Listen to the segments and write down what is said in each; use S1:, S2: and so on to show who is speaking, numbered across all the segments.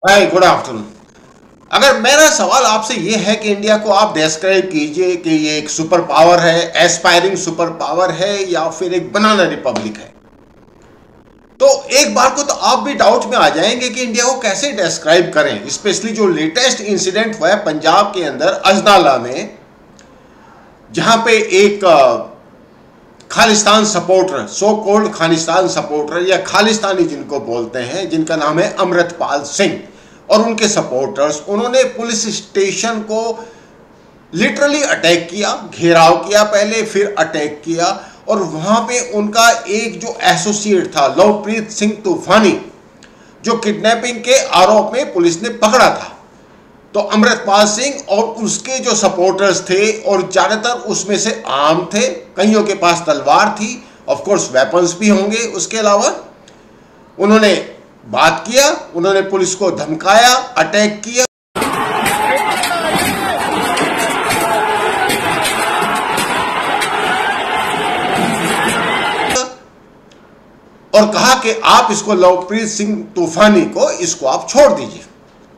S1: हाय, good afternoon. अगर मेरा सवाल आपसे ये है कि इंडिया को आप डिस्क्राइब कीजिए कि ये एक सुपर पावर है, एस्पायरिंग सुपर पावर है या फिर एक बनाना रिपब्लिक है, तो एक बार को तो आप भी डाउट में आ जाएंगे कि इंडिया को कैसे डिस्क्राइब करें। स्पेशली जो लेटेस्ट इंसिडेंट हुआ है पंजाब के अंदर अजनाला में, जहां पे एक Khalistan supporter, so called Khalistan supporter या खालिस्तानी जिनको बोलते हैं, जिनका नाम है अमृतपाल सिंह और उनके सपोर्टर्स, उन्होंने पुलिस स्टेशन को लिटरली अटैक किया, घेराव किया पहले, फिर अटैक किया। और वहां पे उनका एक जो एसोसिएट था लवप्रीत सिंह तूफानी, जो किडनैपिंग के आरोप में पुलिस ने पकड़ा था, तो अमृतपाल सिंह और उसके जो सपोर्टर्स थे, और ज्यादातर उसमें से आर्म थे, कईयों के पास तलवार थी, ऑफ कोर्स वेपन्स भी होंगे। उसके अलावा उन्होंने बात किया, उन्होंने पुलिस को धमकाया, अटैक किया और कहा कि आप इसको लवप्रीत सिंह तूफानी को इसको आप छोड़ दीजिए।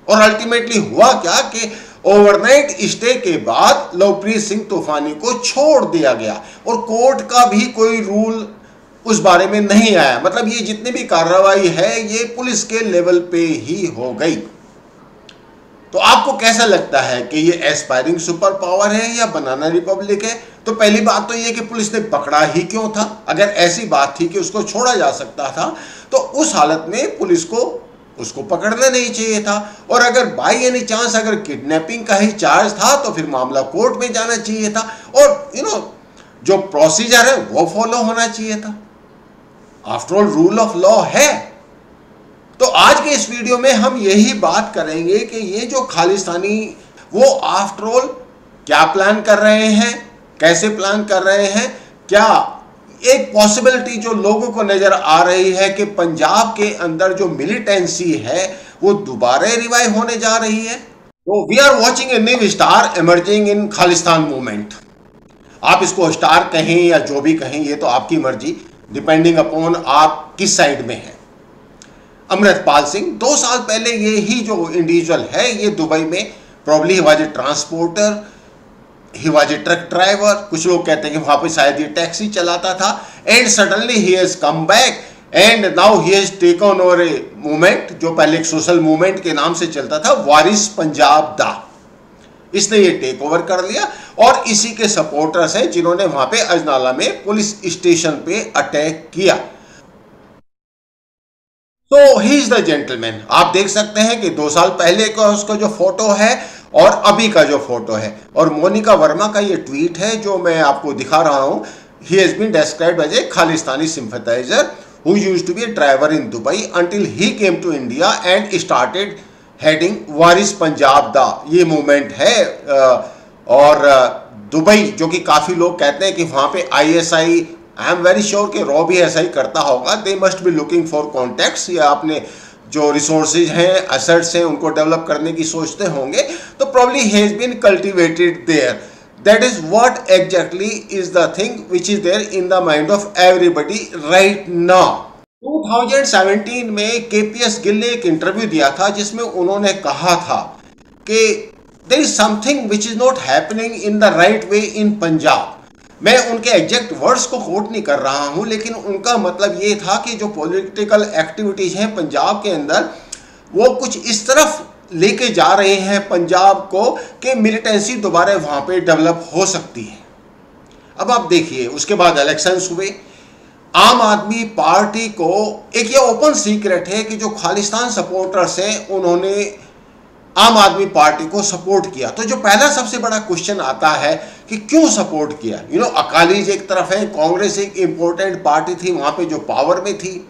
S1: और अल्टीमेटली हुआ क्या कि ओवरनाइट स्टे के बाद लवप्रीत सिंह तूफानी को छोड़ दिया गया और कोर्ट का भी कोई रूल उस बारे में नहीं आया। मतलब ये जितनी भी कार्रवाई है ये पुलिस के लेवल पे ही हो गई। तो आपको कैसा लगता है कि ये एस्पायरिंग सुपर पावर है या बनाना रिपब्लिक है? तो पहली बात तो ये कि पुलिस ने पकड़ा ही क्यों था? अगर ऐसी बात थी कि उसको छोड़ा जा सकता था तो उस हालत में पुलिस को उसको पकड़ना नहीं चाहिए था। और अगर बाई एनी चांस अगर किडनैपिंग का ही चार्ज था तो फिर मामला कोर्ट में जाना चाहिए था और जो प्रोसीजर है वो फॉलो होना चाहिए था। After all rule of law है। तो आज के इस वीडियो में हम यही बात करेंगे कि ये जो खालिस्तानी वो आफ्टर ऑल क्या प्लान कर रहे हैं, कैसे प्लान कर रहे हैं, क्या एक पॉसिबिलिटी जो लोगों को नजर आ रही है कि पंजाब के अंदर जो मिलिटेंसी है वो दोबारा रिवाइव होने जा रही है। तो we are watching a new star emerging in Khalistan movement. आप इसको स्टार कहें या जो भी कहें, ये तो आपकी मर्जी, डिपेंडिंग अपॉन आप किस साइड में हैं। अमृतपाल सिंह 2 साल पहले ये ही जो इंडिविजुअल है ये दुबई में probably he was a transporter, he was a truck driver, कुछ लोग कहते हैं कि वहां पे शायद ये टैक्सी चलाता था, and suddenly he has come back and now he has taken over a movement जो पहले एक सोशल मूवमेंट के नाम से चलता था, वारिस पंजाब दा। इसने ये टेक ओवर कर लिया और इसी के सपोर्टर्स हैं जिन्होंने वहां पे अजनाला में पुलिस स्टेशन पे अटैक किया। तो ही इज द जेंटलमैन। आप देख सकते हैं कि 2 साल पहले का उसका जो फोटो है और अभी का जो फोटो है, और मोनिका वर्मा का ये ट्वीट है जो मैं आपको दिखा रहा हूं। He has been described as a Khalistani sympathizer who used to be a driver in Dubai until he came to India and started heading Waris Punjab Da. ये मूवमेंट है और दुबई, जो कि काफी लोग कहते हैं कि वहां पे ISI, I am very sure कि रॉ भी ऐसा ही करता होगा। They must be looking for contacts, या अपने जो रिसोर्सेज हैं, एसेट्स हैं, उनको डेवलप करने की सोचते होंगे। तो probably has been cultivated there. That is what exactly is the thing which is there in the mind of everybody right now. 2017 में KPS गिल ने एक इंटरव्यू दिया था जिसमें उन्होंने कहा था कि there is something which is not happening in the right way in Punjab. मैं उनके एग्जैक्ट वर्ड्स को कोट नहीं कर रहा हूं, लेकिन उनका मतलब ये था कि जो पॉलिटिकल एक्टिविटीज हैं पंजाब के अंदर वो कुछ इस तरफ लेके जा रहे हैं पंजाब को कि मिलिटेंसी दोबारा वहां पे डेवलप हो सकती है। अब आप देखिए, उसके बाद इलेक्शंस हुए, आम आदमी पार्टी को एक ये ओपन सीक्रेट है कि जो खालिस्तान सपोर्टर्स हैं उन्होंने आम आदमी पार्टी को सपोर्ट किया। तो जो पहला सबसे बड़ा क्वेश्चन आता है कि क्यों सपोर्ट किया। अकालीज एक तरफ है, कांग्रेस एक इंपॉर्टेंट पार्टी थी वहां पे जो पावर में थी,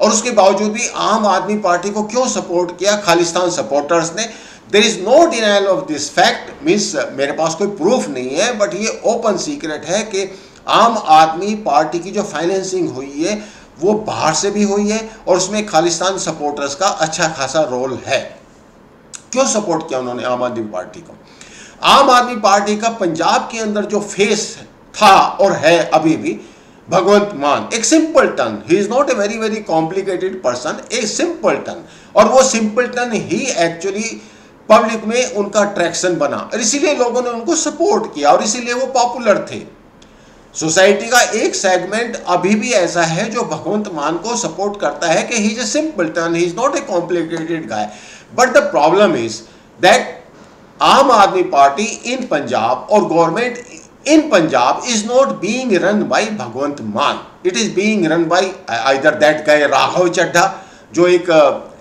S1: और उसके बावजूद भी आम आदमी पार्टी को क्यों सपोर्ट किया खालिस्तान सपोर्टर्स ने। There is no denial of this fact, means मेरे पास कोई प्रूफ नहीं है, बट ये ओपन सीक्रेट है कि आम आदमी पार्टी की जो फाइनेंसिंग हुई है वो बाहर से भी हुई है और उसमें खालिस्तान सपोर्टर्स का अच्छा खासा रोल है। क्यों सपोर्ट किया उन्होंने आम आदमी पार्टी को? आम आदमी पार्टी का पंजाब के अंदर जो फेस था और है अभी भी, भगवंत मान एक simpleton, he is not a very very complicated person, A simpleton, और वो सिंपलटन ही एक्चुअली पब्लिक में उनका अट्रैक्शन बना और इसीलिए लोगों ने उनको सपोर्ट किया और इसीलिए वो पॉपुलर थे। सोसाइटी का एक सेगमेंट अभी भी ऐसा है जो भगवंत मान को सपोर्ट करता है कि he is a simpleton, he is not a complicated guy. But the problem is that आम आदमी पार्टी इन पंजाब और government in Punjab is not being run by Bhagwant Mann. It is being run by either that guy Raghav Chaddha, जो एक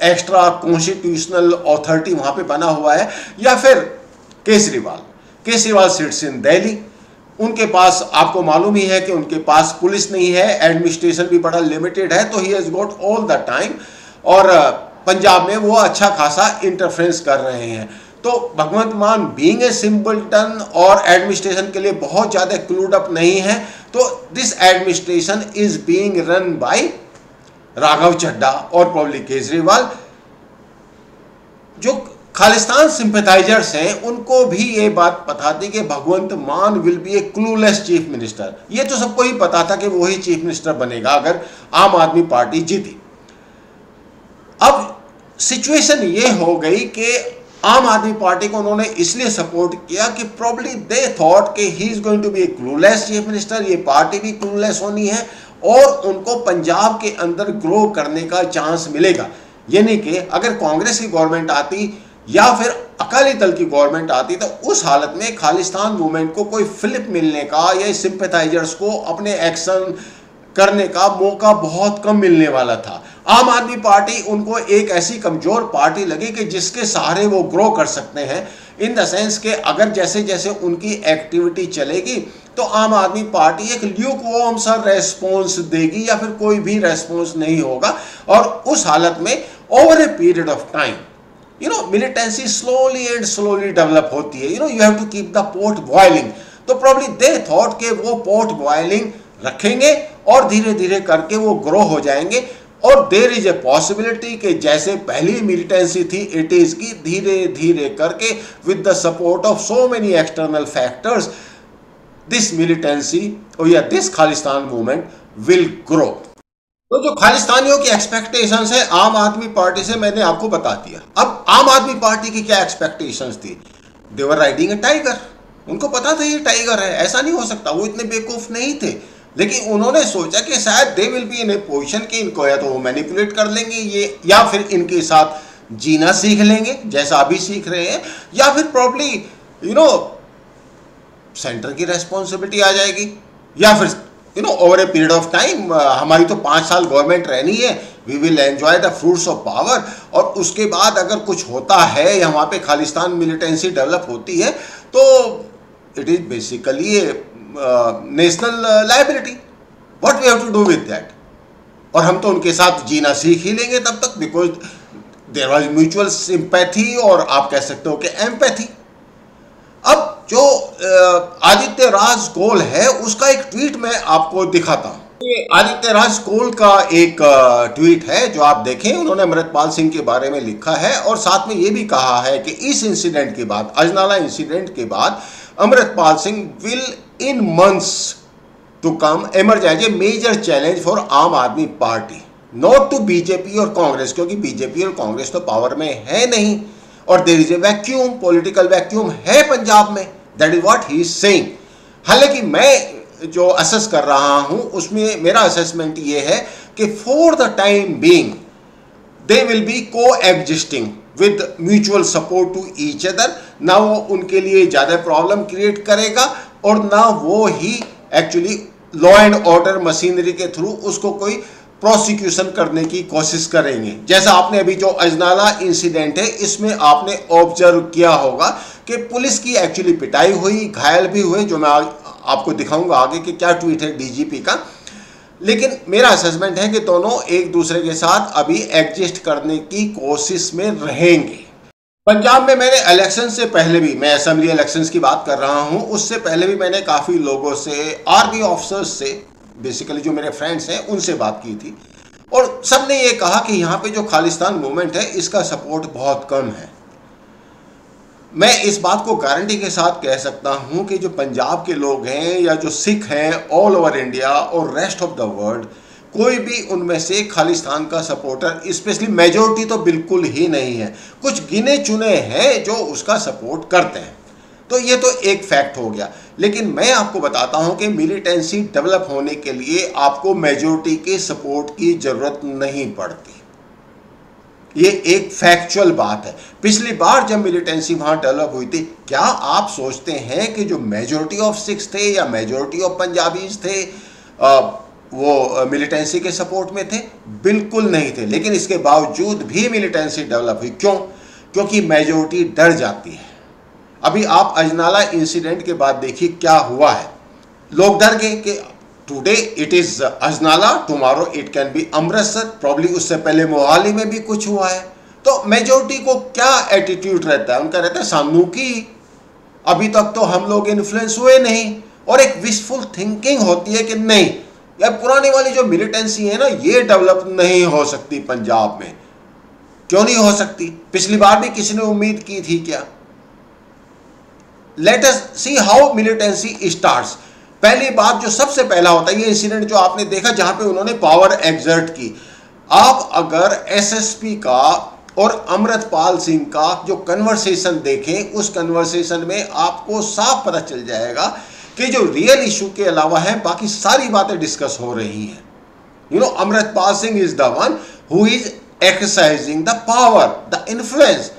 S1: extra constitutional authority वहां पे बना हुआ है, या फिर केजरीवाल सिट्स इन दिल्ली। उनके पास आपको मालूम ही है कि उनके पास पुलिस नहीं है, एडमिनिस्ट्रेशन भी बड़ा लिमिटेड है, तो he has got all the time, और पंजाब में वो अच्छा खासा इंटरफेरेंस कर रहे हैं। तो Bhagwant Mann being a simpleton और एडमिनिस्ट्रेशन के लिए बहुत ज्यादा क्लूड अप नहीं है, तो this administration is being run by Raghav Chadha और प्रोबब्ली केजरीवाल। जो खालिस्तान सिंपैथाइजर्स हैं उनको भी ये बात पता थी कि भगवंत मान will be a clueless chief minister. ये तो सबको ही पता था कि वही चीफ मिनिस्टर बनेगा अगर आम आदमी पार्टी जीती। अब सिचुएशन ये हो गई कि आम आदमी पार्टी को उन्होंने इसलिए सपोर्ट किया कि प्रोबब्ली दे थॉट कि he is going to be a clueless chief minister, ये पार्टी भी क्लूलेस होनी है और उनको पंजाब के अंदर ग्रो करने का चांस मिलेगा। यानी कि अगर कांग्रेस की गवर्नमेंट आती या फिर अकाली दल की गवर्नमेंट आती तो उस हालत में खालिस्तान मूवमेंट को कोई फ्लिप मिलने का या सिंपैथाइजर्स को अपने एक्शन करने का मौका बहुत कम मिलने वाला था। आम आदमी पार्टी उनको एक ऐसी कमजोर पार्टी लगी कि जिसके सहारे वो ग्रो कर सकते हैं, इन द सेंस के अगर जैसे जैसे उनकी एक्टिविटी चलेगी तो आम आदमी पार्टी एक ल्यूकवार्म सा रेस्पॉन्स देगी या फिर कोई भी रेस्पॉन्स नहीं होगा। और उस हालत में over a period of time militancy slowly and slowly develop होती है। You have to keep the pot boiling. तो प्रोबब्ली दे थॉट के वो पॉट बॉइलिंग रखेंगे और धीरे धीरे करके वो ग्रो हो जाएंगे। और देयर इज ए पॉसिबिलिटी कि जैसे पहली मिलिटेंसी थी इट इज की धीरे धीरे करके with the support of so many external factors this militancy या this Khalistan movement will grow. तो जो खालिस्तानियों की एक्सपेक्टेशंस है आम आदमी पार्टी से मैंने आपको बता दिया। अब आम आदमी पार्टी की क्या एक्सपेक्टेशंस थी? दे वर राइडिंग ए टाइगर। उनको पता था ये टाइगर है, ऐसा नहीं हो सकता, वो इतने बेवकूफ नहीं थे। लेकिन उन्होंने सोचा कि शायद दे will be in A position कि इनको या तो वो मैनिपुलेट कर लेंगे ये, या फिर इनके साथ जीना सीख लेंगे जैसा अभी सीख रहे हैं, या फिर प्रॉब्ली सेंटर की रेस्पॉन्सिबिलिटी आ जाएगी, या फिर over a period of time हमारी तो 5 साल गवर्नमेंट रहनी है, we will enjoy the fruits of power, और उसके बाद अगर कुछ होता है या वहाँ पे खालिस्तान मिलिटेंसी डेवलप होती है तो it is basically a national liability. What we have to do with that? और हम तो उनके साथ जीना सीख ही लेंगे तब तक, because there was mutual sympathy और आप कह सकते हो कि एम्पैथी। अब जो आदित्य राज कोल है उसका एक ट्वीट मैं आपको दिखाता हूं। आदित्य राज कोल का एक ट्वीट है जो आप देखें, उन्होंने अमृतपाल सिंह के बारे में लिखा है और साथ में ये भी कहा है कि इस इंसिडेंट के बाद, अजनाला इंसिडेंट के बाद, Amritpal Singh will in months to come emerge as a major challenge for आम आदमी पार्टी, नॉट टू बीजेपी और कांग्रेस, क्योंकि बीजेपी और कांग्रेस तो पावर में है नहीं और there is a vacuum, political vacuum है पंजाब में। That is what he is saying. हालांकि मैं जो असेस कर रहा हूं उसमें मेरा असेसमेंट ये है कि for the time being they will be coexisting with mutual support to each other. ना वो उनके लिए ज़्यादा प्रॉब्लम क्रिएट करेगा और ना वो ही actually law and order machinery के थ्रू उसको कोई प्रोसिक्यूशन करने की कोशिश करेंगे। जैसा आपने अभी जो अजनाला इंसिडेंट है इसमें आपने ऑब्जर्व किया होगा कि पुलिस की एक्चुअली पिटाई हुई, घायल भी हुए, जो मैं आपको दिखाऊंगा आगे कि क्या ट्वीट है डीजीपी का। लेकिन मेरा असेसमेंट है कि दोनों एक दूसरे के साथ अभी एडजस्ट करने की कोशिश में रहेंगे। पंजाब में मैंने इलेक्शन से पहले भी, मैं असेंबली इलेक्शंस की बात कर रहा हूं, उससे पहले भी मैंने काफ़ी लोगों से, आर्मी ऑफिसर्स से, बेसिकली जो मेरे फ्रेंड्स हैं उनसे बात की थी और सब ने ये कहा कि यहाँ पे जो खालिस्तान मूवमेंट है इसका सपोर्ट बहुत कम है। मैं इस बात को गारंटी के साथ कह सकता हूं कि जो पंजाब के लोग हैं या जो सिख हैं ऑल ओवर इंडिया और रेस्ट ऑफ द वर्ल्ड, कोई भी उनमें से खालिस्तान का सपोर्टर, स्पेशली मेजॉरिटी तो बिल्कुल ही नहीं है, कुछ गिने चुने हैं जो उसका सपोर्ट करते हैं। तो ये तो एक फैक्ट हो गया। लेकिन मैं आपको बताता हूं कि मिलिटेंसी डेवलप होने के लिए आपको मेजॉरिटी के सपोर्ट की जरूरत नहीं पड़ती। ये एक फैक्चुअल बात है। पिछली बार जब मिलिटेंसी वहां डेवलप हुई थी, क्या आप सोचते हैं कि जो मेजॉरिटी ऑफ सिख्स थे या मेजॉरिटी ऑफ पंजाबीज थे वो मिलिटेंसी के सपोर्ट में थे? बिल्कुल नहीं थे। लेकिन इसके बावजूद भी मिलिटेंसी डेवलप हुई। क्यों? क्योंकि मेजॉरिटी डर जाती है। अभी आप अजनाला इंसिडेंट के बाद देखिए क्या हुआ है। लोग डर गए कि today it is Ajnala, tomorrow it can be Amritsar, probably उससे पहले मोहाली में भी कुछ हुआ है। तो मेजॉरिटी को क्या एटीट्यूड रहता है? उनका रहता है सानू की, अभी तक तो हम लोग इन्फ्लुएंस हुए नहीं। और एक विशफुल थिंकिंग होती है कि नहीं यार, पुरानी वाली जो मिलिटेंसी है ना, ये डेवलप नहीं हो सकती पंजाब में। क्यों नहीं हो सकती? पिछली बार भी किसी ने उम्मीद की थी क्या? Let us see how militancy starts. पहली बात जो सबसे पहला होता है, ये इंसिडेंट जो आपने देखा जहां पे उन्होंने पावर एक्सर्ट की। आप अगर एसएसपी का और अमृतपाल सिंह का जो कन्वर्सेशन देखें, उस कन्वर्सेशन में आपको साफ पता चल जाएगा कि जो रियल इशू के अलावा है बाकी सारी बातें डिस्कस हो रही हैं। You know, Amritpal Singh is the one who is exercising the power, the influence,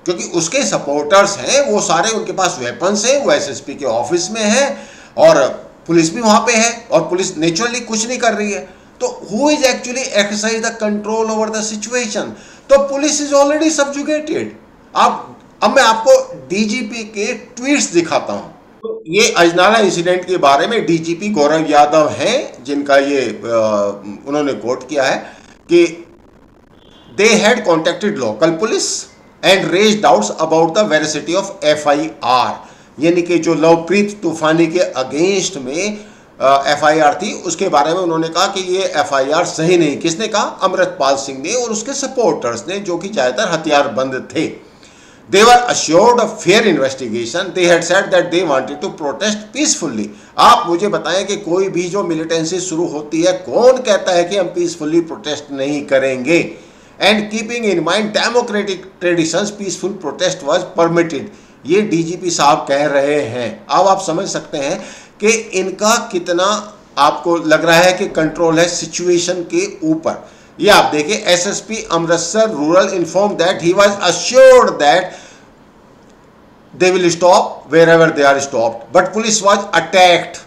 S1: क्योंकि उसके सपोर्टर्स हैं, वो सारे उनके पास वेपन्स हैं, वो एसएसपी के ऑफिस में है और पुलिस भी वहां पे है और पुलिस नेचुरली कुछ नहीं कर रही है। तो who is actually exercise the control over the situation? तो पुलिस इज ऑलरेडी सब्जुगेटेड। अब मैं आपको डीजीपी के ट्वीट्स दिखाता हूं। तो ये अजनाला इंसिडेंट के बारे में डीजीपी गौरव यादव हैं, जिनका ये उन्होंने कोट किया है कि they had contacted local police and raise doubts about the veracity of FIR, यानी कि जो लवप्रीत तूफानी के अगेंस्ट में एफआईआर थी, उसके बारे में उन्होंने कहा कि ये एफआईआर सही नहीं। किसने कहा? अमृतपाल सिंह ने और उसके सपोर्टर्स ने, जो कि ज्यादातर हथियारबंद थे। They were assured of fair investigation. They had said that they wanted to protest peacefully. आप मुझे बताएं कि कोई भी जो मिलिटेंसी शुरू होती है, कौन कहता है कि हम पीसफुली प्रोटेस्ट नहीं करेंगे? And keeping in mind democratic traditions, peaceful protest was permitted. ये डीजीपी साहब कह रहे हैं। अब आप समझ सकते हैं कि इनका कितना आपको लग रहा है कि कंट्रोल है सिचुएशन के ऊपर। ये आप देखिए, SSP Amritsar rural inform that he was assured that they will stop wherever they are stopped, but police was attacked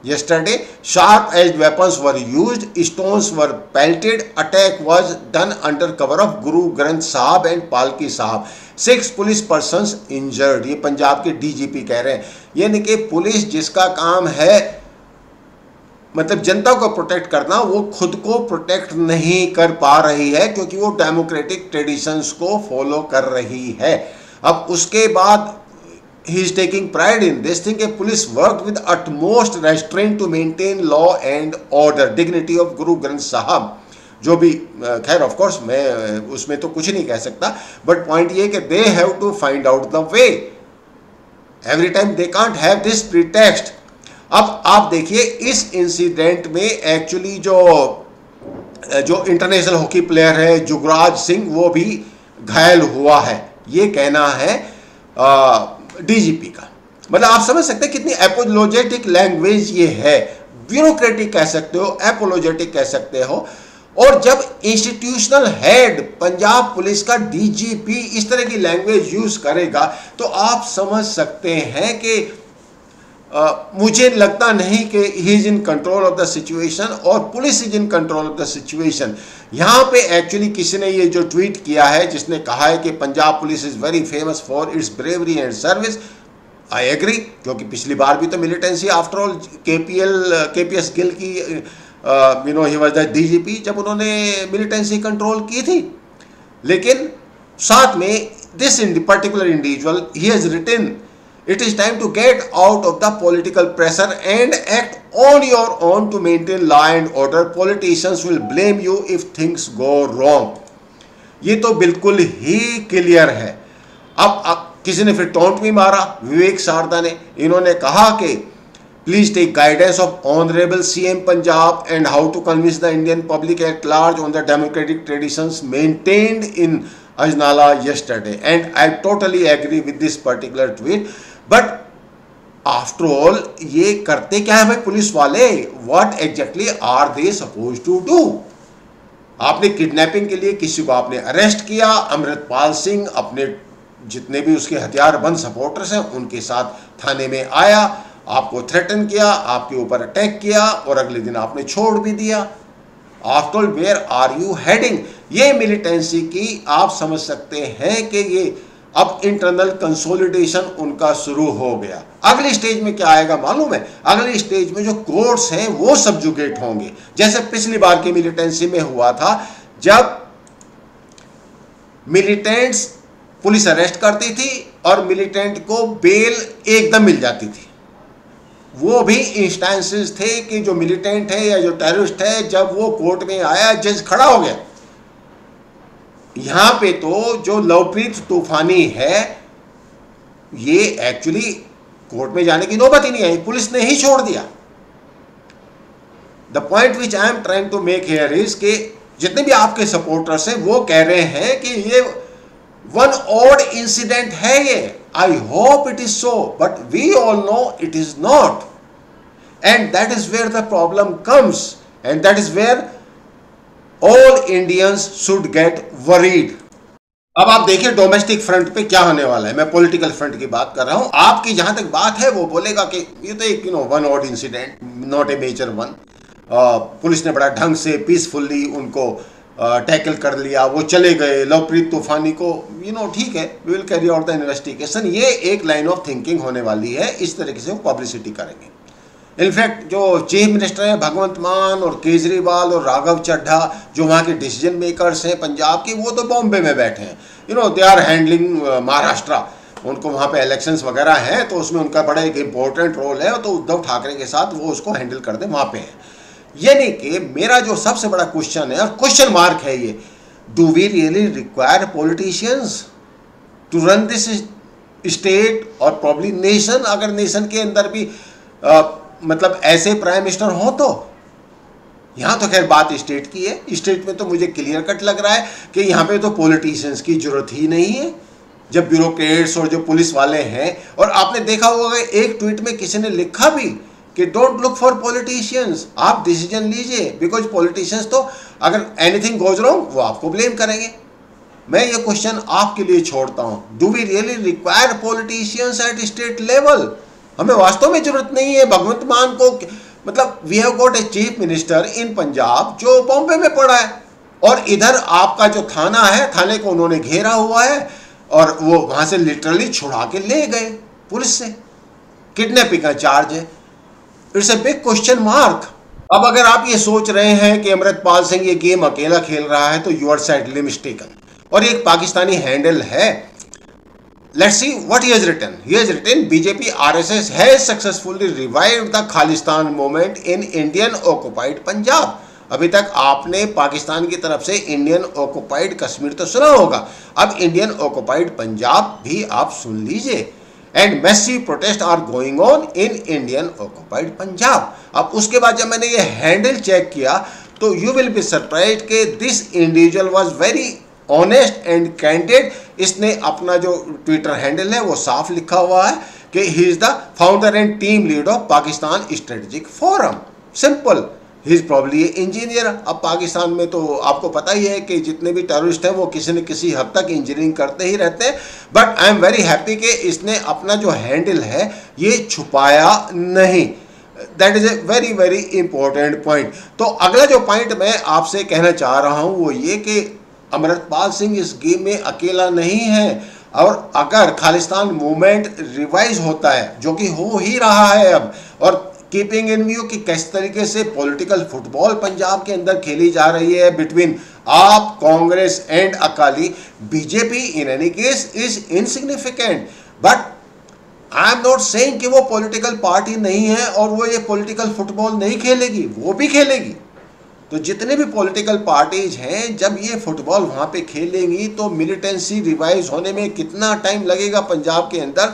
S1: yesterday. Sharp edged weapons were used, stones were pelted. Attack was done under cover of Guru Granth Sahib and Palki Sahib. 6 police persons injured. ये पंजाब के DGP कह रहे हैं। यानी कि police जिसका काम है मतलब जनता को प्रोटेक्ट करना, वो खुद को प्रोटेक्ट नहीं कर पा रही है क्योंकि वो डेमोक्रेटिक ट्रेडिशंस को फॉलो कर रही है। अब उसके बाद he is taking pride in this thing कि police worked with utmost restraint to maintain law and order, dignity of Guru Granth Sahib। जो भी खैर ऑफ कोर्स मैं उसमें तो कुछ नहीं कह सकता, बट पॉइंट ये कि they have to find out the way, every time they can't have this pretext. अब आप देखिए इस इंसिडेंट में एक्चुअली जो इंटरनेशनल हॉकी प्लेयर है जुगराज सिंह, वो भी घायल हुआ है, ये कहना है डीजीपी का। मतलब आप समझ सकते हैं कितनी एपोलोजेटिक लैंग्वेज ये है, ब्यूरोक्रेटिक कह सकते हो, एपोलोजेटिक कह सकते हो। और जब इंस्टीट्यूशनल हेड पंजाब पुलिस का डीजीपी इस तरह की लैंग्वेज यूज करेगा तो आप समझ सकते हैं कि मुझे लगता नहीं कि he is in control of the situation और police is in control of the situation. यहाँ पे एक्चुअली किसी ने ये जो ट्वीट किया है जिसने कहा है कि Punjab police is very famous for its bravery and service, I agree, क्योंकि पिछली बार भी तो militancy after all KPS Gill की you know he was the DGP जब उन्होंने मिलिटेंसी कंट्रोल की थी। लेकिन साथ में this particular individual he has written it is time to get out of the political pressure and act on your own to maintain law and order. Politicians will blame you if things go wrong. ये तो बिल्कुल ही clear है। अब किसी ने फिर taunt भी मारा विवेक शारदा ने। इन्होंने कहा कि please take guidance of honourable CM Punjab and how to convince the Indian public at large on the democratic traditions maintained in Ajnala yesterday, and I totally agree with this particular tweet. But after all ये करते क्या है भाई police वाले? What exactly are they suppose to do? आपने kidnapping के लिए किसी को आपने अरेस्ट किया, अमृतपाल सिंह अपने जितने भी उसके हथियारबंद सपोर्टर्स हैं उनके साथ थाने में आया, आपको थ्रेटन किया, आपके ऊपर अटैक किया और अगले दिन आपने छोड़ भी दिया। After all where are you heading? ये मिलिटेंसी की आप समझ सकते हैं कि ये अब इंटरनल कंसोलिडेशन उनका शुरू हो गया। अगली स्टेज में क्या आएगा मालूम है? अगली स्टेज में जो कोर्ट्स हैं वो सब्जुगेट होंगे, जैसे पिछली बार की मिलिटेंसी में हुआ था, जब मिलिटेंट्स पुलिस अरेस्ट करती थी और मिलिटेंट को बेल एकदम मिल जाती थी। वो भी इंस्टेंसेस थे कि जो मिलिटेंट है या जो टेररिस्ट है, जब वो कोर्ट में आया जज खड़ा हो गया। यहां पे तो जो लवप्रीत तूफानी है ये एक्चुअली कोर्ट में जाने की नौबत ही नहीं आई, पुलिस ने ही छोड़ दिया। The point which I am trying to make here is कि जितने भी आपके सपोर्टर्स हैं वो कह रहे हैं कि ये वन ऑड इंसिडेंट है ये। I hope it is so, but we all know it is not, and that is where the problem comes, and that is where all Indians should get worried. अब आप देखिए domestic front पे क्या होने वाला है। मैं पॉलिटिकल फ्रंट की बात कर रहा हूं। आपकी जहां तक बात है वो बोलेगा कि ये तो एक one odd incident, not a major one. Police ने बड़ा ढंग से पीसफुली उनको टैकल कर लिया, वो चले गए। लवप्रीत तूफानी को ठीक है, we will carry out the investigation. ये एक लाइन ऑफ थिंकिंग होने वाली है, इस तरीके से वो पब्लिसिटी करेंगे। इनफैक्ट जो चीफ मिनिस्टर हैं भगवंत मान और केजरीवाल और राघव चड्ढा, जो वहाँ के डिसीजन मेकर्स हैं पंजाब के, वो तो बॉम्बे में बैठे हैं। They are handling Maharashtra. उनको वहाँ पे इलेक्शंस वगैरह हैं तो उसमें उनका बड़ा एक इंपॉर्टेंट रोल है, तो उद्धव ठाकरे के साथ वो उसको हैंडल कर दें, वहाँ पे हैं। यानी कि मेरा जो सबसे बड़ा क्वेश्चन है और क्वेश्चन मार्क है ये, do we really require politicians to run this state और प्रॉब्ली नेशन? अगर नेशन के अंदर भी मतलब ऐसे प्राइम मिनिस्टर हो तो। यहां तो खैर बात स्टेट की है, स्टेट में तो मुझे क्लियर कट लग रहा है कि यहां पे तो पॉलिटिशियंस की जरूरत ही नहीं है, जब ब्यूरोक्रेट्स और जो पुलिस वाले हैं। और आपने देखा होगा एक ट्वीट में किसी ने लिखा भी कि डोंट लुक फॉर पॉलिटिशियंस, आप डिसीजन लीजिए, बिकॉज पॉलिटिशियंस तो अगर एनीथिंग गोज रॉन्ग वो आपको ब्लेम करेंगे। मैं ये क्वेश्चन आपके लिए छोड़ता हूं, do we really require politicians at state level? हमें वास्तव में जरूरत नहीं है भगवंत मान को। मतलब we have got a chief minister in Punjab जो बॉम्बे में पड़ा है, और इधर आपका जो थाना है, थाने को उन्होंने घेरा हुआ है और वो वहां से लिटरली छुड़ा के ले गए पुलिस से। किडनैपिंग का चार्ज है। It's a big question mark. अब अगर आप ये सोच रहे हैं कि अमृतपाल सिंह ये गेम अकेला खेल रहा है तो यू आर सैडली मिस्टेकन। और एक पाकिस्तानी हैंडल है, let's see what he has written. He has written BJP RSS has successfully revived the Khalistan movement in Indian occupied Punjab. अभी तक आपने पाकिस्तान की तरफ से इंडियन ऑक्युपाइड कश्मीर तो सुना होगा, अब इंडियन ऑक्युपाइड पंजाब भी आप सुन लीजिए। And massive protest are going on in Indian occupied Punjab. अब उसके बाद जब मैंने ये हैंडल चेक किया तो यू विल बी सरप्राइज्ड कि this individual was very honest and candid. इसने अपना जो ट्विटर हैंडल है वो साफ लिखा हुआ है कि he is the founder and team lead of Pakistan strategic forum. Simple, he is probably engineer. अब पाकिस्तान में तो आपको पता ही है कि जितने भी टेररिस्ट हैं वो किसी न किसी हद तक इंजीनियरिंग करते ही रहते हैं। But I am very happy कि इसने अपना जो हैंडल है ये छुपाया नहीं। That is a very very important point. तो अगला जो पॉइंट मैं आपसे कहना चाह रहा हूं वो ये कि अमृतपाल सिंह इस गेम में अकेला नहीं है, और अगर खालिस्तान मूवमेंट रिवाइज होता है, जो कि हो ही रहा है अब, और कीपिंग इन व्यू कि किस तरीके से पॉलिटिकल फुटबॉल पंजाब के अंदर खेली जा रही है बिटवीन आप, Congress and Akali, BJP in any case is insignificant. But I am not saying कि वो पॉलिटिकल पार्टी नहीं है और वो ये पॉलिटिकल फुटबॉल नहीं खेलेगी, वो भी खेलेगी। तो जितने भी पॉलिटिकल पार्टीज हैं, जब ये फुटबॉल वहाँ पे खेलेंगी तो मिलिटेंसी रिवाइज होने में कितना टाइम लगेगा पंजाब के अंदर,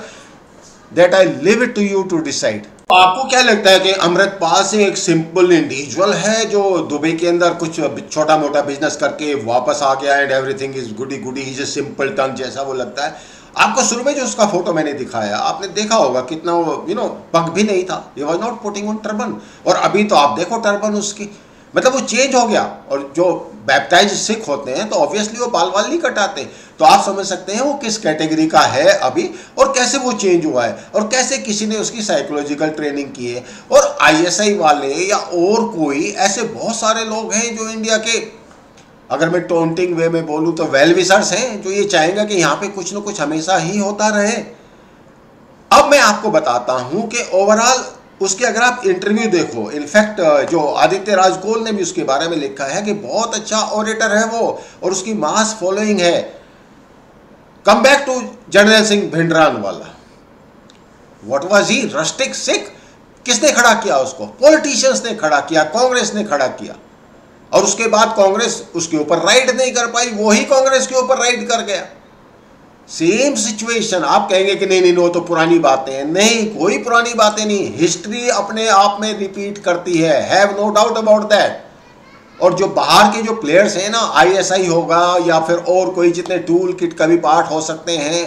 S1: that I leave it to you to decide. आपको क्या लगता है कि अमृतपाल सिंह एक सिंपल इंडिविजुअल है जो दुबई के अंदर कुछ छोटा मोटा बिजनेस करके वापस आ गया and everything is goody goody, is a simple tongue जैसा वो लगता है? आपको शुरू में जो उसका फोटो मैंने दिखाया, आपने देखा होगा कितना वो पग भी नहीं था, he was not putting on turban. और अभी तो आप देखो टर्बन उसकी, मतलब वो चेंज हो गया। और जो बैप्टाइज सिख होते हैं तो ऑब्वियसली वो बाल वाल नहीं कटाते, तो आप समझ सकते हैं वो किस कैटेगरी का है अभी और कैसे वो चेंज हुआ है और कैसे किसी ने उसकी साइकोलॉजिकल ट्रेनिंग की है। और आईएसआई वाले या और कोई ऐसे बहुत सारे लोग हैं जो इंडिया के, अगर मैं टोंटिंग वे में बोलूँ तो वेल विशर्स हैं, जो ये चाहेंगे कि यहाँ पे कुछ ना कुछ हमेशा ही होता रहे। अब मैं आपको बताता हूँ कि ओवरऑल उसके अगर आप इंटरव्यू देखो, इनफैक्ट जो आदित्य राजकोल ने भी उसके बारे में लिखा है कि बहुत अच्छा ऑरेटर है वो और उसकी मास फॉलोइंग है। Come back to general Singh Bhindranwale, what was he, rustic Sikh? किसने खड़ा किया उसको? पॉलिटिशियंस ने खड़ा किया, कांग्रेस ने खड़ा किया। और उसके बाद कांग्रेस उसके ऊपर राइड नहीं कर पाई, वो ही कांग्रेस के ऊपर राइड कर गया। Same situation. आप कहेंगे कि नहीं नहीं वो तो पुरानी बातें हैं, नहीं कोई पुरानी बातें नहीं, हिस्ट्री अपने आप में रिपीट करती है, have no doubt about that. और जो बाहर के जो प्लेयर्स हैं ना, आईएसआई होगा या फिर और कोई जितने टूल किट का भी पार्ट हो सकते हैं,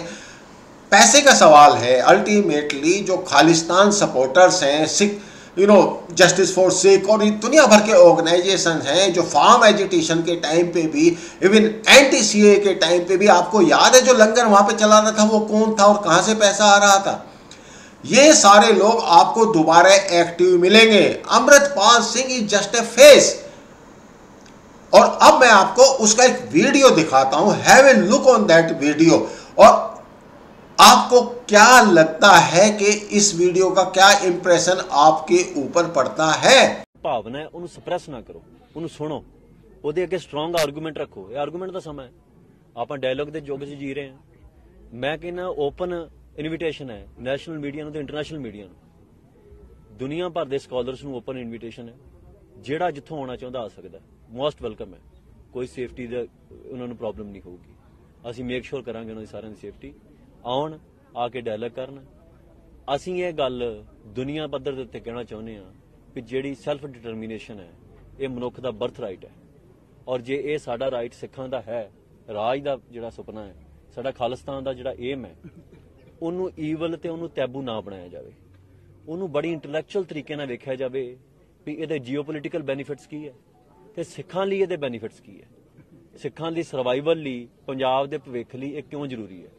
S1: पैसे का सवाल है अल्टीमेटली। जो खालिस्तान सपोर्टर्स हैं, सिख जस्टिस फॉर सिख और दुनिया भर के ऑर्गेनाइजेशन हैं, जो फार्म एजिटेशन के टाइम पे भी, इवन एंटी सीए के टाइम पे भी, आपको याद है जो लंगर वहां पे चला रहा था वो कौन था और कहां से पैसा आ रहा था? ये सारे लोग आपको दोबारा एक्टिव मिलेंगे। Amritpal Singh is just a face. और अब मैं आपको उसका एक वीडियो दिखाता हूं, have a look on that video. और आपको क्या लगता है कि इस वीडियो का क्या इंप्रेशन आपके ऊपर पड़ता है?
S2: भावना है ਉਹਨੂੰ ਸਪਰੈਸ ਨਾ ਕਰੋ, ਉਹਨੂੰ ਸੁਣੋ, ਉਹਦੇ ਅੱਗੇ ਸਟਰੋਂਗ ਆਰਗੂਮੈਂਟ ਰੱਖੋ। ਇਹ ਆਰਗੂਮੈਂਟ ਦਾ ਸਮਾਂ ਹੈ, ਆਪਾਂ ਡਾਇਲੌਗ ਦੇ ਯੁੱਗ 'ਚ ਜੀ ਰਹੇ ਹਾਂ। ਮੈਂ ਕਹਿੰਦਾ ਓਪਨ ਇਨਵੀਟੇਸ਼ਨ ਹੈ ਨੈਸ਼ਨਲ ਮੀਡੀਆ ਨੂੰ ਤੇ ਇੰਟਰਨੈਸ਼ਨਲ ਮੀਡੀਆ ਨੂੰ, ਦੁਨੀਆ ਭਰ ਦੇ ਸਕਾਲਰਸ ਨੂੰ ਓਪਨ ਇਨਵੀਟੇਸ਼ਨ ਹੈ। ਜਿਹੜਾ ਜਿੱਥੋਂ ਆਉਣਾ ਚਾਹੁੰਦਾ ਆ ਸਕਦਾ, ਮੋਸਟ ਵੈਲਕਮ ਹੈ। ਕੋਈ ਸੇਫਟੀ ਦਾ ਉਹਨਾਂ ਨੂੰ ਪ੍ਰੋਬਲਮ ਨਹੀਂ ਹੋਊਗੀ, ਅਸੀਂ ਮੇਕ ਸ਼ੋਰ ਕਰਾਂਗੇ ਉਹਨਾਂ ਦੀ ਸਾਰਿਆਂ ਦੀ ਸੇਫਟੀ। ਆਉਣ, ਆ ਕੇ ਡਾਇਲੌਗ ਕਰਨ। ਅਸੀਂ ਇਹ ਗੱਲ ਦੁਨੀਆ ਪੱਧਰ ਦੇ ਉੱਤੇ ਕਹਿਣਾ ਚਾਹੁੰਦੇ ਹਾਂ ਕਿ ਜਿਹੜੀ ਸੈਲਫ ਡਿਟਰਮੀਨੇਸ਼ਨ ਹੈ ਇਹ ਮਨੁੱਖ ਦਾ ਬਰਥ ਰਾਈਟ ਹੈ। ਔਰ ਜੇ ਇਹ ਸਾਡਾ ਰਾਈਟ ਸਿੱਖਾਂ ਦਾ ਹੈ, ਰਾਜ ਦਾ ਜਿਹੜਾ ਸੁਪਨਾ ਹੈ, ਸਾਡਾ ਖਾਲਿਸਤਾਨ ਦਾ ਜਿਹੜਾ ਏਮ ਹੈ, ਉਹਨੂੰ ਈਵਲ ਤੇ ਉਹਨੂੰ ਟੈਬੂ ਨਾ ਬਣਾਇਆ ਜਾਵੇ। ਉਹਨੂੰ ਬੜੀ ਇੰਟੈਲੈਕਚੁਅਲ ਤਰੀਕੇ ਨਾਲ ਵੇਖਿਆ ਜਾਵੇ ਵੀ ਇਹਦੇ ਜੀਓਪੋਲੀਟੀਕਲ ਬੈਨੀਫਿਟਸ ਕੀ ਹੈ ਤੇ ਸਿੱਖਾਂ ਲਈ ਇਹਦੇ ਬੈਨੀਫਿਟਸ ਕੀ ਹੈ। ਸਿੱਖਾਂ ਦੀ ਸਰਵਾਈਵਲ ਲਈ, ਪੰਜਾਬ ਦੇ ਭਵਿੱਖ ਲਈ ਇਹ ਕਿਉਂ ਜ਼ਰੂਰੀ ਹੈ।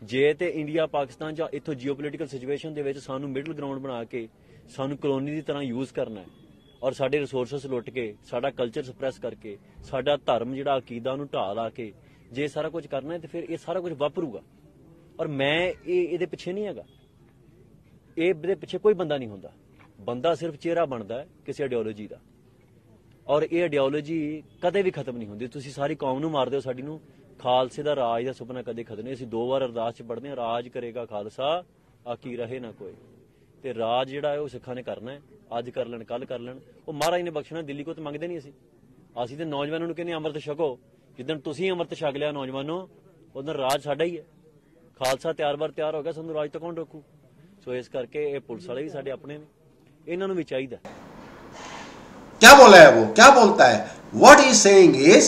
S2: ਜੇ ਤੇ ਇੰਡੀਆ ਪਾਕਿਸਤਾਨ ਜਾਂ ਇੱਥੋਂ ਜੀਓਪੋਲੀਟੀਕਲ ਸਿਚੁਏਸ਼ਨ ਦੇ ਵਿੱਚ ਸਾਨੂੰ ਮਿਡਲ ਗਰਾਊਂਡ ਬਣਾ ਕੇ ਸਾਨੂੰ ਕਲੋਨੀ ਦੀ ਤਰ੍ਹਾਂ ਯੂਜ਼ ਕਰਨਾ ਹੈ ਔਰ ਸਾਡੇ ਰਿਸੋਰਸਸ ਲੁੱਟ ਕੇ, ਸਾਡਾ ਕਲਚਰ ਸਪਰੈਸ ਕਰਕੇ, ਸਾਡਾ ਧਰਮ ਜਿਹੜਾ ਅਕੀਦਾ ਉਹਨੂੰ ਢਾਹ ਲਾ ਕੇ ਜੇ ਸਾਰਾ ਕੁਝ ਕਰਨਾ ਹੈ ਤੇ ਫਿਰ ਇਹ ਸਾਰਾ ਕੁਝ ਵਾਪਰੂਗਾ। ਔਰ ਮੈਂ ਇਹਦੇ ਪਿੱਛੇ ਨਹੀਂ ਹੈਗਾ, ਇਹਦੇ ਪਿੱਛੇ ਕੋਈ ਬੰਦਾ ਨਹੀਂ ਹੁੰਦਾ। ਬੰਦਾ ਸਿਰਫ ਚਿਹਰਾ ਬਣਦਾ ਹੈ ਕਿਸੇ ਆਈਡੀਓਲੋਜੀ ਦਾ, ਔਰ ਇਹ ਆਈਡੀਓਲੋਜੀ ਕਦੇ ਵੀ ਖਤਮ ਨਹੀਂ ਹੁੰਦੀ। ਤੁਸੀਂ ਸਾਰੀ ਕੌਮ ਨੂੰ ਮਾਰਦੇ ਹੋ, ਸਾਡੀ ਨੂੰ। ਖਾਲਸੇ ਦਾ ਰਾਜ ਦਾ ਸੁਪਨਾ ਕਦੇ ਖਤਮ ਨਹੀਂ। ਅਸੀਂ 2 ਵਾਰ ਅਰਦਾਸ 'ਚ ਪੜ੍ਹਦੇ ਹਾਂ, ਰਾਜ ਕਰੇਗਾ ਖਾਲਸਾ ਆਕੀ ਰਹੇ ਨਾ ਕੋਈ। ਤੇ ਰਾਜ ਜਿਹੜਾ ਹੈ ਉਹ ਸਿੱਖਾਂ ਨੇ ਕਰਨਾ ਹੈ, ਅੱਜ ਕਰ ਲੈਣ, ਕੱਲ ਕਰ ਲੈਣ। ਉਹ ਮਹਾਰਾਜ ਨੇ ਬਖਸ਼ਣਾ, ਦਿੱਲੀ ਕੋ ਤਾਂ ਮੰਗਦੇ ਨਹੀਂ ਅਸੀਂ ਤੇ ਨੌਜਵਾਨਾਂ ਨੂੰ ਕਹਿੰਦੇ ਅੰਮ੍ਰਿਤ ਛਕੋ। ਜਿੱਦਣ ਤੁਸੀਂ ਅੰਮ੍ਰਿਤ ਛਕ ਲਿਆ ਨੌਜਵਾਨੋ, ਉਦੋਂ ਰਾਜ ਸਾਡਾ ਹੀ ਹੈ। ਖਾਲਸਾ ਤਿਆਰ ਹੋ ਗਿਆ, ਸਾਨੂੰ ਰਾਜ ਤੋਂ ਕੌਣ ਰੋਕੂ? ਸੋ ਇਸ ਕਰਕੇ ਇਹ ਪੁਲਿਸ ਵਾਲੇ ਵੀ ਸਾਡੇ ਆਪਣੇ ਨੇ, ਇਹਨਾਂ ਨੂੰ ਵੀ ਚਾਹੀਦਾ।
S1: क्या बोला है वो, क्या बोलता है? What he saying is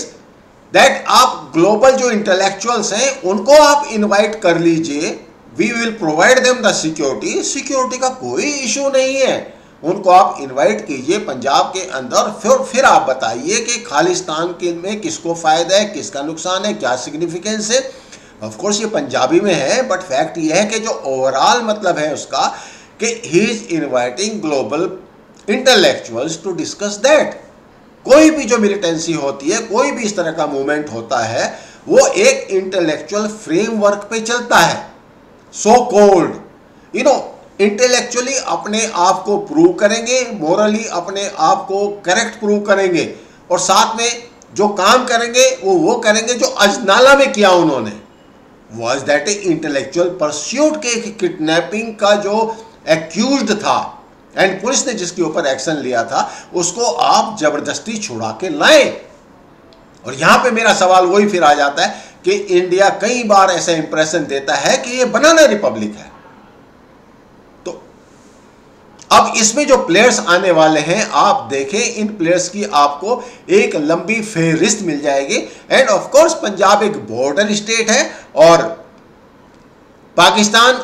S1: that आप ग्लोबल जो इंटेलेक्चुअल्स हैं उनको आप इनवाइट कर लीजिए, we will provide them the security का कोई इशू नहीं है। उनको आप इनवाइट कीजिए पंजाब के अंदर, फिर आप बताइए कि खालिस्तान के में किसको फायदा है, किसका नुकसान है, क्या सिग्निफिकेंस है। ऑफ कोर्स ये पंजाबी में है, बट फैक्ट ये है कि जो ओवरऑल मतलब है उसका कि he is inviting global intellectuals to discuss that. कोई भी जो मिलिटेंसी होती है, कोई भी इस तरह का मूवमेंट होता है, वो एक इंटेलेक्चुअल फ्रेमवर्क पे चलता है। सो कोल्ड इंटेलेक्चुअली अपने आप को प्रूव करेंगे, मोरली अपने आप को करेक्ट प्रूव करेंगे, और साथ में जो काम करेंगे वो करेंगे जो अजनाला में किया उन्होंने। Was that a intellectual pursuit के किडनैपिंग का जो एक्यूज्ड था, एंड पुलिस ने जिसके ऊपर एक्शन लिया था उसको आप जबरदस्ती छुड़ा के लाएं। और यहां पे मेरा सवाल वही फिर आ जाता है कि इंडिया कई बार ऐसा इंप्रेशन देता है कि ये बनाना रिपब्लिक है। तो अब इसमें जो प्लेयर्स आने वाले हैं आप देखें, इन प्लेयर्स की आपको एक लंबी फेहरिस्त मिल जाएगी। एंड ऑफ कोर्स पंजाब एक बॉर्डर स्टेट है और पाकिस्तान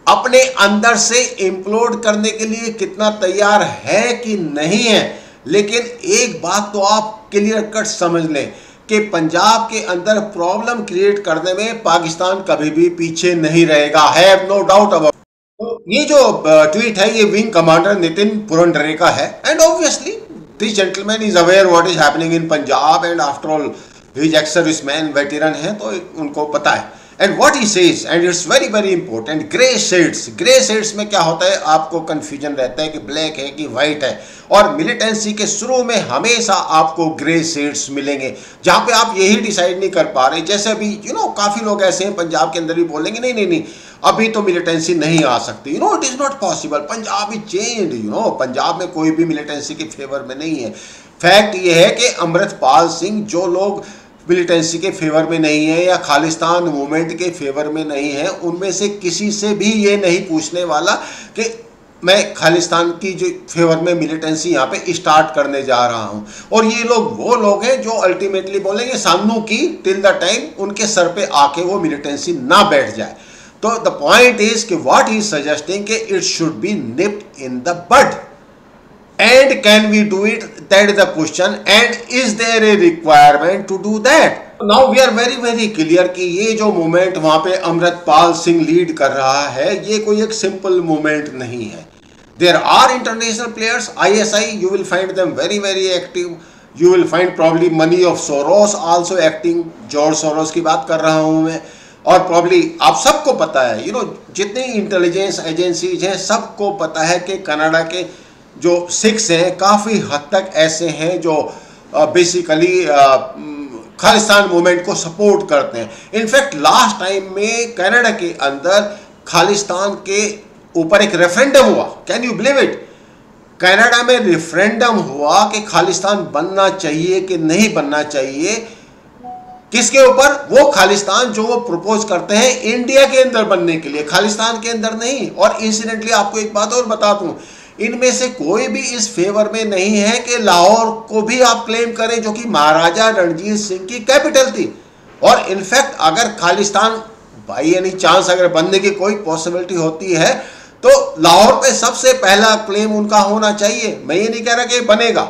S1: अपने अंदर से इंप्लोड करने के लिए कितना तैयार है कि नहीं है, लेकिन एक बात तो आप क्लियर कट समझ लें कि पंजाब के अंदर प्रॉब्लम क्रिएट करने में पाकिस्तान कभी भी पीछे नहीं रहेगा, हैव नो डाउट अबाउट। तो ये जो ट्वीट है ये विंग कमांडर नितिन पुरंदरे का है। And obviously this gentleman is aware what is happening in Punjab and after all he is ex serviceman, veteran है, तो उनको पता है। And what he says, and it's very very important, grey shades. Grey shades में क्या होता है, आपको कंफ्यूजन रहता है कि ब्लैक है कि व्हाइट है, और मिलिटेंसी के शुरू में हमेशा आपको ग्रे शेड्स मिलेंगे जहां पे आप यही डिसाइड नहीं कर पा रहे। जैसे अभी काफी लोग ऐसे हैं पंजाब के अंदर भी बोलेंगे नहीं नहीं नहीं अभी तो मिलिटेंसी नहीं आ सकती, it is not possible, Punjab is changed, Punjab में कोई भी मिलिटेंसी के फेवर में नहीं है। फैक्ट ये है कि अमृतपाल सिंह, जो लोग मिलिटेंसी के फेवर में नहीं है या खालिस्तान मूवमेंट के फेवर में नहीं है, उनमें से किसी से भी ये नहीं पूछने वाला कि मैं खालिस्तान की जो फेवर में मिलिटेंसी यहाँ पे स्टार्ट करने जा रहा हूँ। और ये लोग वो लोग हैं जो अल्टीमेटली बोलेंगे सानू की टिल द टाइम उनके सर पे आके वो मिलिटेंसी ना बैठ जाए। तो द पॉइंट इज कि व्हाट ही सजेस्टिंग कि it should be nipped in the bud. And can we do it? That is the question. And is there a requirement to do that? Now we are very very clear कि ये जो movement वहाँ पे Amritpal Singh lead कर रहा है ये कोई एक सिंपल मूवमेंट नहीं है। There are international players, ISI, you will find them very very active. You will find probably money of Soros also acting. George Soros की बात कर रहा हूँ मैं। और प्रॉब्ली आप सबको पता है, जितनी इंटेलिजेंस एजेंसीज हैं सबको पता है कि कनाडा के जो सिख्स हैं काफ़ी हद तक ऐसे हैं जो बेसिकली खालिस्तान मूवमेंट को सपोर्ट करते हैं। इनफैक्ट लास्ट टाइम में कनाडा के अंदर खालिस्तान के ऊपर एक रेफरेंडम हुआ, can you believe it? Canada में रेफरेंडम हुआ कि खालिस्तान बनना चाहिए कि नहीं बनना चाहिए। किसके ऊपर? वो खालिस्तान जो वो प्रपोज करते हैं इंडिया के अंदर बनने के लिए, खालिस्तान के अंदर नहीं। और इंसिडेंटली आपको एक बात और बता दूं, इनमें से कोई भी इस फेवर में नहीं है कि लाहौर को भी आप क्लेम करें जो कि महाराजा रणजीत सिंह की कैपिटल थी। और इनफैक्ट अगर खालिस्तान बाई एनी चांस अगर बनने की कोई पॉसिबिलिटी होती है तो लाहौर पे सबसे पहला क्लेम उनका होना चाहिए। मैं ये नहीं कह रहा कि बनेगा,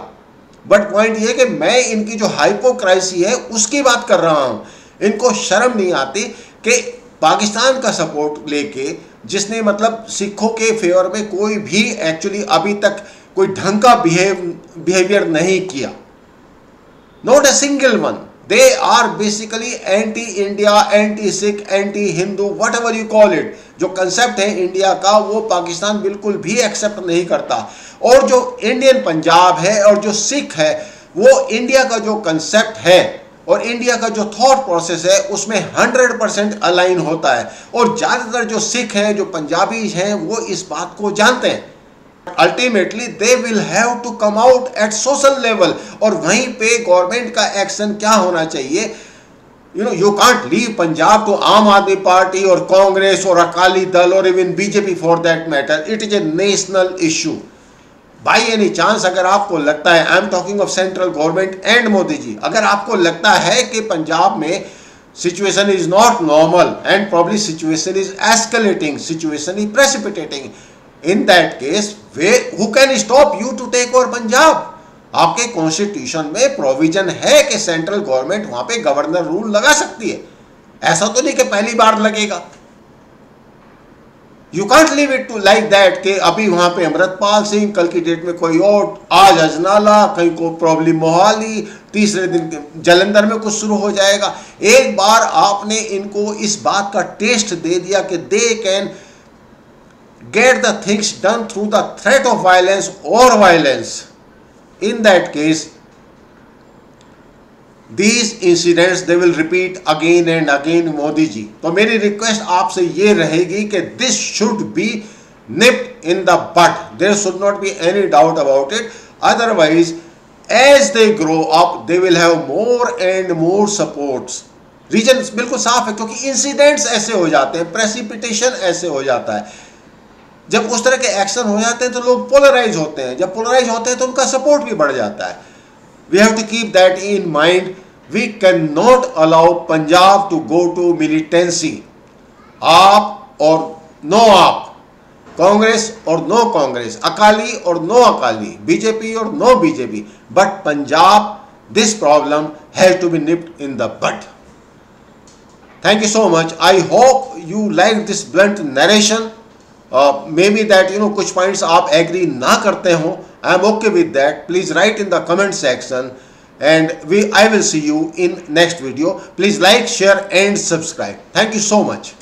S1: बट पॉइंट ये कि मैं इनकी जो हाइपोक्रेसी है उसकी बात कर रहा हूं। इनको शर्म नहीं आती कि पाकिस्तान का सपोर्ट लेके जिसने मतलब सिखों के फेवर में कोई भी एक्चुअली अभी तक कोई ढंग का बिहेवियर नहीं किया, not a single one. They are basically anti India, anti Sikh, anti Hindu, whatever you call it. जो कंसेप्ट है इंडिया का वो पाकिस्तान बिल्कुल भी एक्सेप्ट नहीं करता। और जो इंडियन पंजाब है और जो सिख है वो इंडिया का जो कंसेप्ट है और इंडिया का जो थॉट प्रोसेस है उसमें 100% अलाइन होता है। और ज़्यादातर जो सिख हैं, जो पंजाबीज हैं, वो इस बात को जानते हैं। Ultimately they will have to come out at social level. और वहीं पे गवर्नमेंट का एक्शन क्या होना चाहिए? you can't leave Punjab to आम आदमी पार्टी और कांग्रेस और अकाली दल और even BJP for that matter. It is a national issue. By any chance अगर आपको लगता है, I am talking of central government and Modi ji, अगर आपको लगता है कि पंजाब में situation is not normal and probably situation is escalating, situation is precipitating, in that case who can stop you to take over Punjab? आपके कॉन्स्टिट्यूशन में प्रोविजन है कि सेंट्रल गवर्नमेंट वहां पे गवर्नर रूल लगा सकती है। ऐसा तो नहीं कि पहली बार लगेगा। You can't leave it to like that कि अभी वहां पे अमृतपाल सिंह, कल की डेट में कोई और, आज अजनाला, कहीं को प्रॉब्लम मोहाली, तीसरे दिन जलंधर में कुछ शुरू हो जाएगा। एक बार आपने इनको इस बात का टेस्ट दे दिया कि they can get the things done through the threat of violence और violence, in that case these incidents they will repeat again and again। Modi ji, तो मेरी रिक्वेस्ट आपसे ये रहेगी कि this should be nipped in the bud. There should not be any doubt about it. Otherwise, as they grow up, they will have more and more supports. Reason बिल्कुल साफ है, क्योंकि इंसिडेंट्स ऐसे हो जाते हैं, प्रेसिपिटेशन ऐसे हो जाता है। जब उस तरह के एक्शन हो जाते हैं तो लोग पोलराइज होते हैं, जब पोलराइज होते हैं तो उनका सपोर्ट भी बढ़ जाता है। We have to keep that in mind. We can not allow Punjab to go to militancy. आप और नो आप, कांग्रेस और नो कांग्रेस, अकाली और नो अकाली, बीजेपी और no BJP, but Punjab, this problem has to be nipped in the bud. Thank you so much. I hope you liked this blunt narration. Maybe that कुछ points आप agree ना करते हो. I am okay with that. Please write in the comment section, and I will see you in next video. Please like, share and subscribe. Thank you so much.